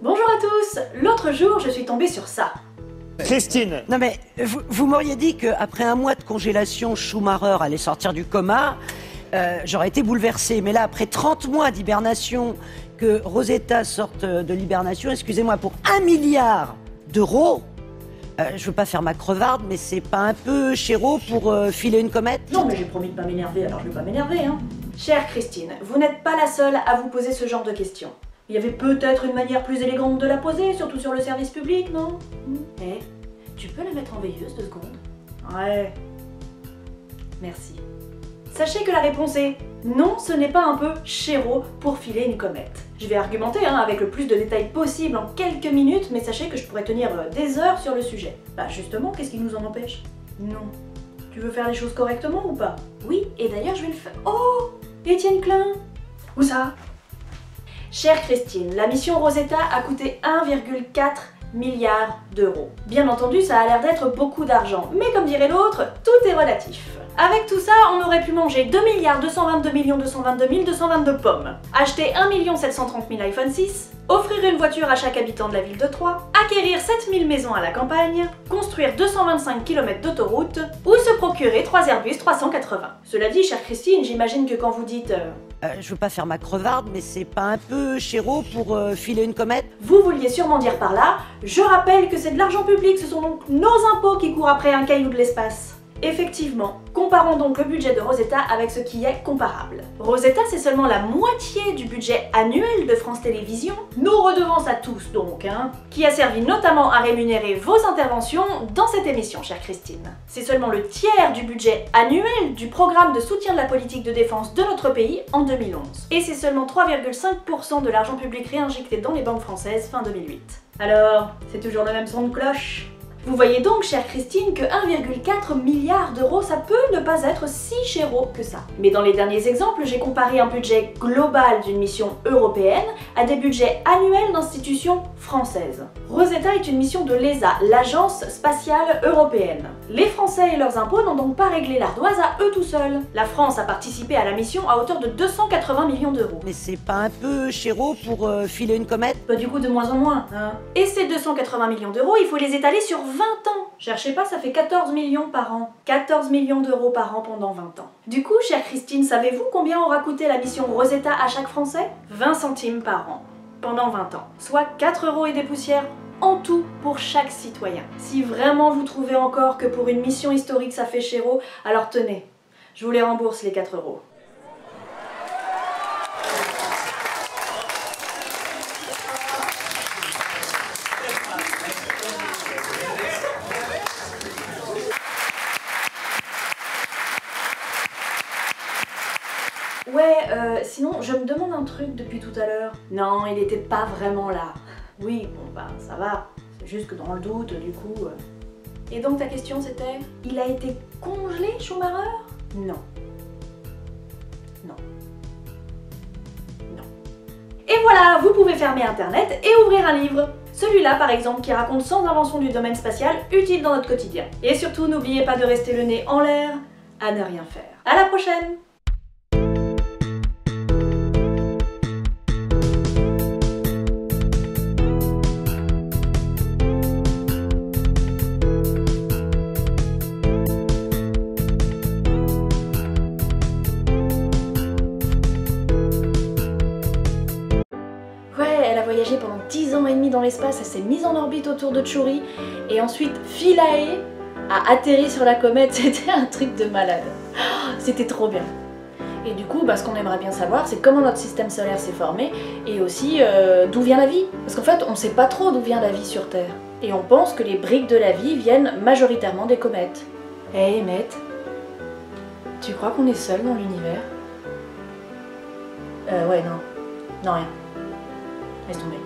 Bonjour à tous. L'autre jour, je suis tombée sur ça. Christine. Non mais, vous m'auriez dit qu'après un mois de congélation, Schumacher allait sortir du coma, j'aurais été bouleversée. Mais là, après 30 mois d'hibernation, que Rosetta sorte de l'hibernation, excusez-moi, pour 1 milliard d'euros, je veux pas faire ma crevarde, mais c'est pas un peu chéro pour filer une comète? Non mais j'ai promis de pas m'énerver, alors je vais pas m'énerver, hein. Chère Christine, vous n'êtes pas la seule à vous poser ce genre de questions. Il y avait peut-être une manière plus élégante de la poser, surtout sur le service public, non? Eh, tu peux la mettre en veilleuse 2 secondes? Ouais. Merci. Sachez que la réponse est non, ce n'est pas un peu chéro pour filer une comète. Je vais argumenter avec le plus de détails possible en quelques minutes, mais sachez que je pourrais tenir des heures sur le sujet. Bah justement, qu'est-ce qui nous en empêche? Non. Tu veux faire les choses correctement ou pas? Oui, et d'ailleurs je vais le faire. Oh, Étienne Klein. Où ça? Chère Christine, la mission Rosetta a coûté 1,4 milliard d'euros. Bien entendu, ça a l'air d'être beaucoup d'argent, mais comme dirait l'autre, tout est relatif. Avec tout ça, on aurait pu manger 2 222 222 222 pommes, acheter 1 730 000 iPhone 6, offrir une voiture à chaque habitant de la ville de Troyes, acquérir 7000 maisons à la campagne, construire 225 km d'autoroute ou se procurer 3 Airbus 380. Cela dit, chère Christine, j'imagine que quand vous dites je veux pas faire ma crevarde, mais c'est pas un peu chéro pour filer une comète? Vous vouliez sûrement dire par là, je rappelle que c'est de l'argent public, ce sont donc nos impôts qui courent après un caillou de l'espace. Effectivement, comparons donc le budget de Rosetta avec ce qui est comparable. Rosetta, c'est seulement la moitié du budget annuel de France Télévisions, nos redevances à tous donc, qui a servi notamment à rémunérer vos interventions dans cette émission, chère Christine. C'est seulement le tiers du budget annuel du programme de soutien de la politique de défense de notre pays en 2011. Et c'est seulement 3,5% de l'argent public réinjecté dans les banques françaises fin 2008. Alors, c'est toujours le même son de cloche? Vous voyez donc, chère Christine, que 1,4 milliard d'euros, ça peut ne pas être si chéro que ça. Mais dans les derniers exemples, j'ai comparé un budget global d'une mission européenne à des budgets annuels d'institutions françaises. Rosetta est une mission de l'ESA, l'Agence Spatiale Européenne. Les Français et leurs impôts n'ont donc pas réglé l'ardoise à eux tout seuls. La France a participé à la mission à hauteur de 280 millions d'euros. Mais c'est pas un peu chéro pour filer une comète? Bah du coup de moins en moins, Et ces 280 millions d'euros, il faut les étaler sur 20 ans. Cherchez pas, ça fait 14 millions par an. 14 millions d'euros par an pendant 20 ans. Du coup, chère Christine, savez-vous combien aura coûté la mission Rosetta à chaque Français? 20 centimes par an, pendant 20 ans. Soit 4 euros et des poussières en tout pour chaque citoyen. Si vraiment vous trouvez encore que pour une mission historique ça fait chéro, alors tenez, je vous les rembourse les 4 euros. Ouais, sinon, je me demande un truc depuis tout à l'heure. Non, il était pas vraiment là. Oui, bon bah ça va, c'est juste que dans le doute, du coup... Et donc ta question c'était, il a été congelé, Schumacher? Non. Non. Non. Et voilà, vous pouvez fermer internet et ouvrir un livre. Celui-là par exemple qui raconte 100 inventions du domaine spatial utiles dans notre quotidien. Et surtout, n'oubliez pas de rester le nez en l'air, à ne rien faire. À la prochaine! Elle a voyagé pendant 10 ans et demi dans l'espace, elle s'est mise en orbite autour de Tchouri et ensuite Philae a atterri sur la comète, c'était un truc de malade. C'était trop bien. Et du coup, ce qu'on aimerait bien savoir, c'est comment notre système solaire s'est formé et aussi d'où vient la vie. Parce qu'en fait, on sait pas trop d'où vient la vie sur Terre. Et on pense que les briques de la vie viennent majoritairement des comètes. Hey, Emmett, tu crois qu'on est seul dans l'univers? Ouais, non. Non, rien. Laisse tomber.